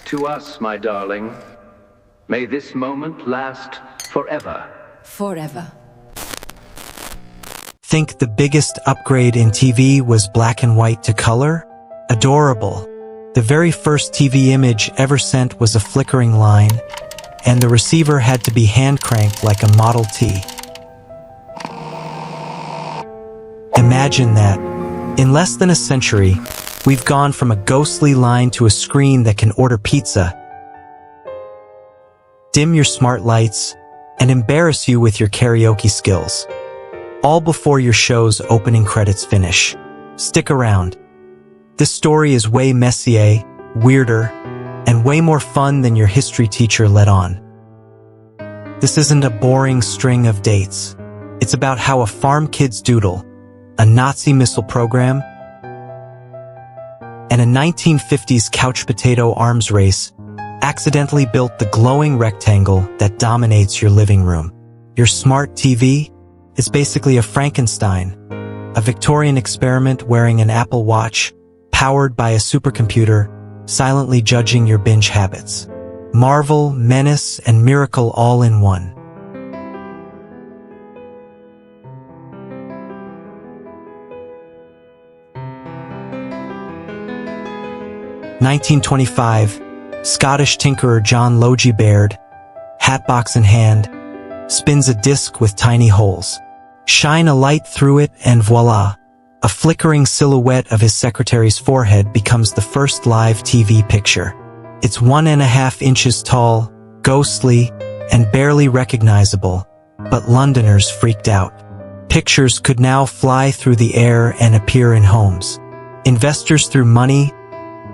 To us, my darling, may this moment last forever. Forever. Think the biggest upgrade in TV was black and white to color? Adorable. The very first TV image ever sent was a flickering line, and the receiver had to be hand-cranked like a Model T. Imagine that. In less than a century, we've gone from a ghostly line to a screen that can order pizza, dim your smart lights, and embarrass you with your karaoke skills. All before your show's opening credits finish. Stick around. This story is way messier, weirder, and way more fun than your history teacher let on. This isn't a boring string of dates. It's about how a farm kid's doodle, a Nazi missile program, and a 1950s couch potato arms race accidentally built the glowing rectangle that dominates your living room. Your smart TV is basically a Frankenstein, a Victorian experiment wearing an Apple Watch, powered by a supercomputer, silently judging your binge habits. Marvel, menace, and miracle all in one. (1925), Scottish tinkerer John Logie Baird, hatbox in hand, spins a disc with tiny holes. Shine a light through it and voila! A flickering silhouette of his secretary's forehead becomes the first live TV picture. It's 1.5 inches tall, ghostly, and barely recognizable, but Londoners freaked out. Pictures could now fly through the air and appear in homes. Investors threw money,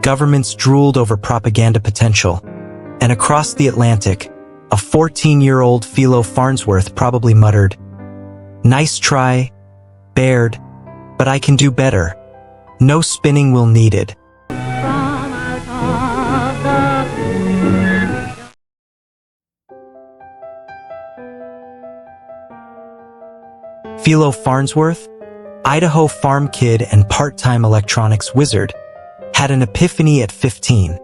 governments drooled over propaganda potential, and across the Atlantic, a 14-year-old Philo Farnsworth probably muttered, "Nice try, Baird, but I can do better. No spinning wheel needed." Philo Farnsworth, Idaho farm kid and part-time electronics wizard, had an epiphany at 15.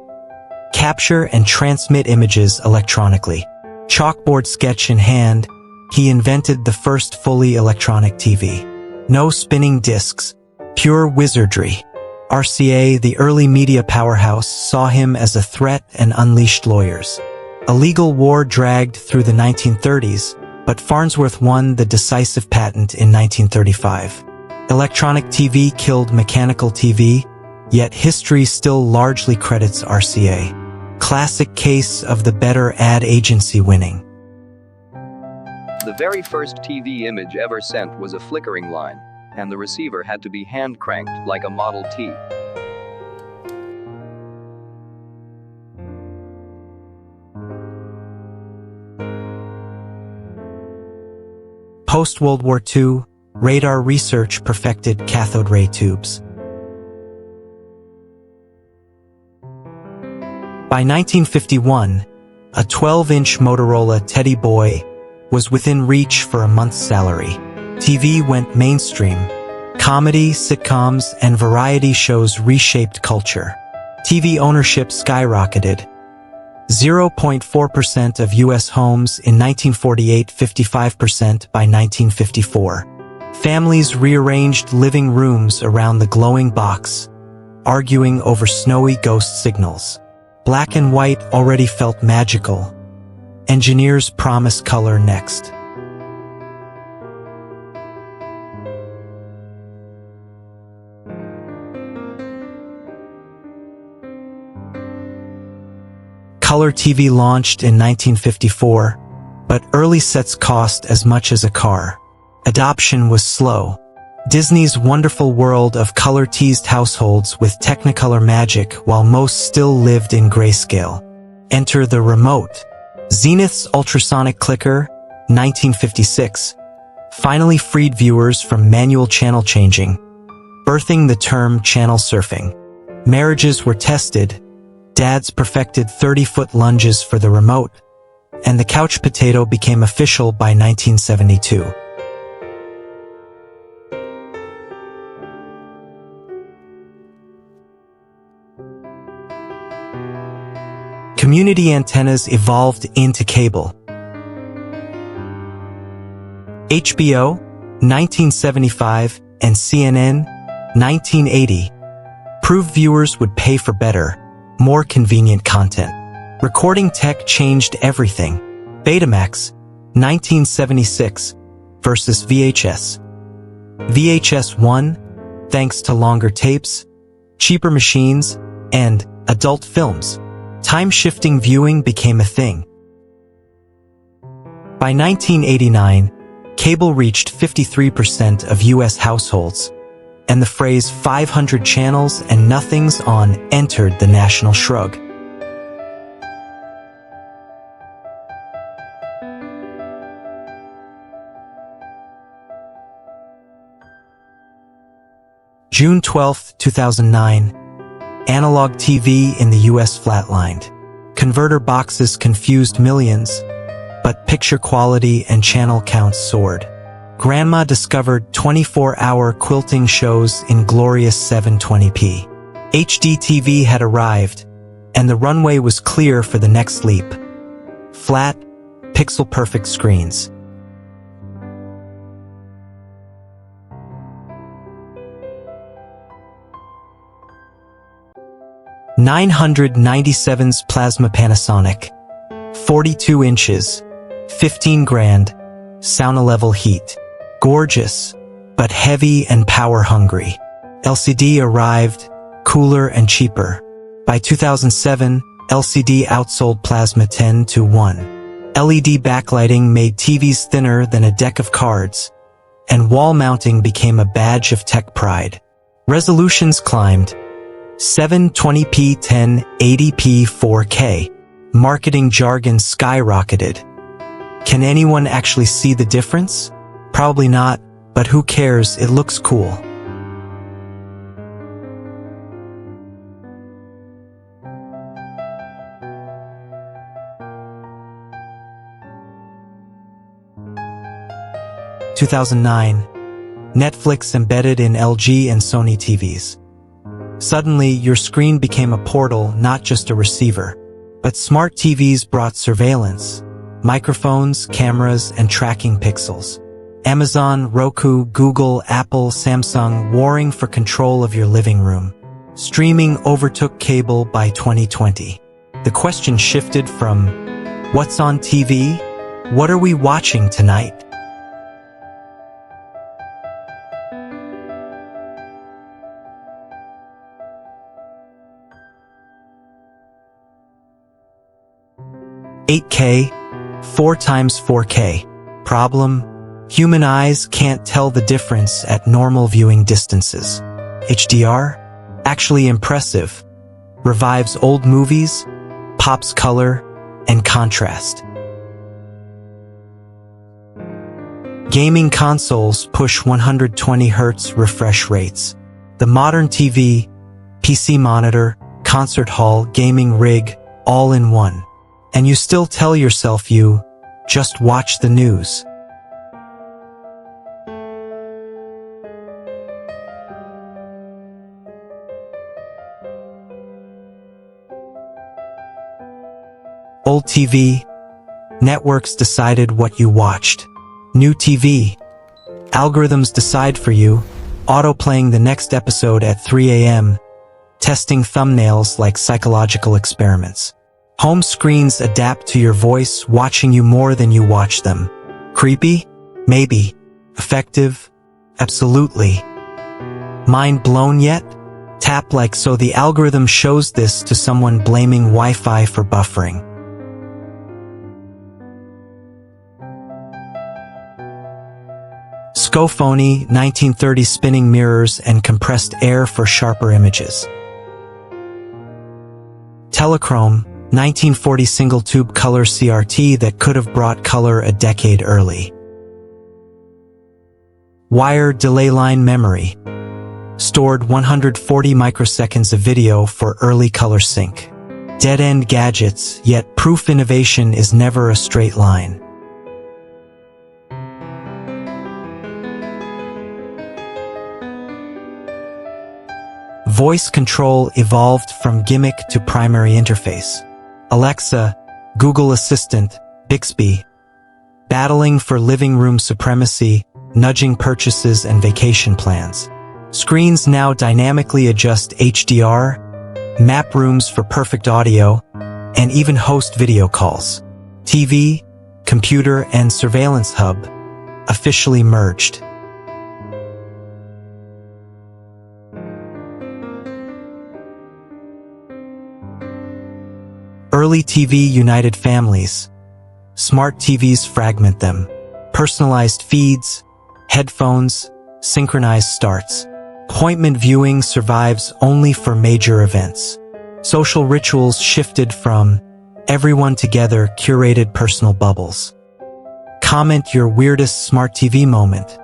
Capture and transmit images electronically. Chalkboard sketch in hand, he invented the first fully electronic TV. No spinning discs, pure wizardry. RCA, the early media powerhouse, saw him as a threat and unleashed lawyers. A legal war dragged through the 1930s, but Farnsworth won the decisive patent in 1935. Electronic TV killed mechanical TV, yet history still largely credits RCA. Classic case of the better ad agency winning. The very first TV image ever sent was a flickering line, and the receiver had to be hand-cranked like a Model T. Post-World War II, radar research perfected cathode ray tubes. By 1951, a 12-inch Motorola Teddy Boy was within reach for a month's salary. TV went mainstream. Comedy, sitcoms, and variety shows reshaped culture. TV ownership skyrocketed. 0.4% of U.S. homes in 1948, 55% by 1954. Families rearranged living rooms around the glowing box, arguing over snowy ghost signals. Black and white already felt magical. Engineers promised color next. Color TV launched in 1954, but early sets cost as much as a car. Adoption was slow. Disney's wonderful world of color teased households with Technicolor magic while most still lived in grayscale. Enter the remote. Zenith's ultrasonic clicker, 1956, finally freed viewers from manual channel changing, birthing the term channel surfing. Marriages were tested, dads perfected 30-foot lunges for the remote, and the couch potato became official by 1972. Community antennas evolved into cable. HBO, 1975, and CNN, 1980, proved viewers would pay for better, more convenient content. Recording tech changed everything. Betamax, 1976, versus VHS. VHS won, thanks to longer tapes, cheaper machines, and adult films. Time-shifting viewing became a thing. By 1989, cable reached 53% of U.S. households, and the phrase 500 channels and nothing's on entered the national shrug. June 12, 2009, analog TV in the U.S. flatlined. Converter boxes confused millions, but picture quality and channel counts soared. Grandma discovered 24-hour quilting shows in glorious 720p. HD TV had arrived, and the runway was clear for the next leap. Flat, pixel-perfect screens. $997's plasma Panasonic, 42 inches, 15 grand, sauna level heat. Gorgeous, but heavy and power hungry. LCD arrived, cooler and cheaper. By 2007, LCD outsold plasma 10-1. LED backlighting made TVs thinner than a deck of cards, and wall mounting became a badge of tech pride. Resolutions climbed. 720p, 1080p, 4K. Marketing jargon skyrocketed. Can anyone actually see the difference? Probably not, but who cares, it looks cool. In 2009, Netflix embedded in LG and Sony TVs. Suddenly, your screen became a portal, not just a receiver. But smart TVs brought surveillance, microphones, cameras, and tracking pixels. Amazon, Roku, Google, Apple, Samsung warring for control of your living room. Streaming overtook cable by 2020. The question shifted from, what's on TV? What are we watching tonight? "8K, 4x 4K. Problem? Human eyes can't tell the difference at normal viewing distances. HDR? Actually impressive. Revives old movies, pops color, and contrast. Gaming consoles push 120 Hz refresh rates. The modern TV, PC monitor, concert hall, gaming rig, all in one. And you still tell yourself you just watch the news. Old TV, networks decided what you watched. New TV, algorithms decide for you, auto-playing the next episode at 3 a.m., testing thumbnails like psychological experiments. Home screens adapt to your voice, watching you more than you watch them. Creepy? Maybe. Effective? Absolutely. Mind blown yet? Tap like so the algorithm shows this to someone blaming Wi-Fi for buffering. Scophony, 1930 spinning mirrors and compressed air for sharper images. Telechrome, 1940 single-tube color CRT that could have brought color a decade early. Wire delay line memory. Stored 140 microseconds of video for early color sync. Dead-end gadgets, yet proof innovation is never a straight line. Voice control evolved from gimmick to primary interface. Alexa, Google Assistant, Bixby. Battling for living room supremacy, nudging purchases and vacation plans. Screens now dynamically adjust HDR, map rooms for perfect audio, and even host video calls. TV, computer, and surveillance hub officially merged. Early TV united families. Smart TVs fragment them. Personalized feeds, headphones, synchronized starts. Appointment viewing survives only for major events. Social rituals shifted from everyone together curated personal bubbles. Comment your weirdest smart TV moment.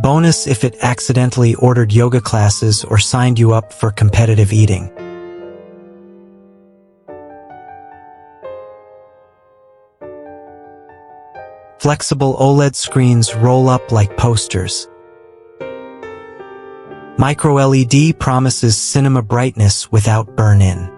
Bonus if it accidentally ordered yoga classes or signed you up for competitive eating. Flexible OLED screens roll up like posters. Micro-LED promises cinema brightness without burn-in.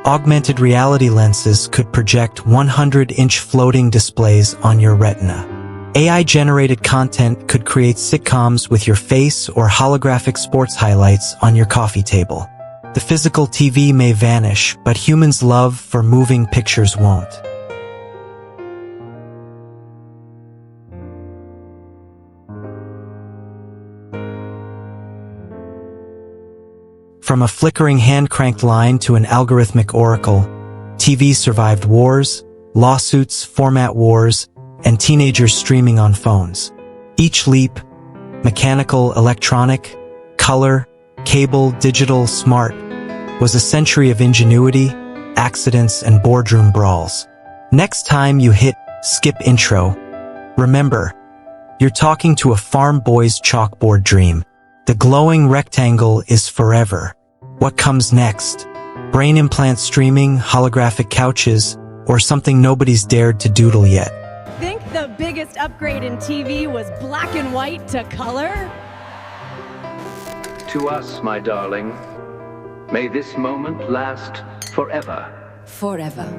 Augmented reality lenses could project 100-inch floating displays on your retina. AI-generated content could create sitcoms with your face or holographic sports highlights on your coffee table. The physical TV may vanish, but humans' love for moving pictures won't. From a flickering hand-cranked line to an algorithmic oracle, TV survived wars, lawsuits, format wars, and teenagers streaming on phones. Each leap, mechanical, electronic, color, cable, digital, smart, was a century of ingenuity, accidents, and boardroom brawls. Next time you hit skip intro, remember, you're talking to a farm boy's chalkboard dream. The glowing rectangle is forever. What comes next? Brain implant streaming, holographic couches, or something nobody's dared to doodle yet? Think the biggest upgrade in TV was black and white to color? To us, my darling, may this moment last forever. Forever.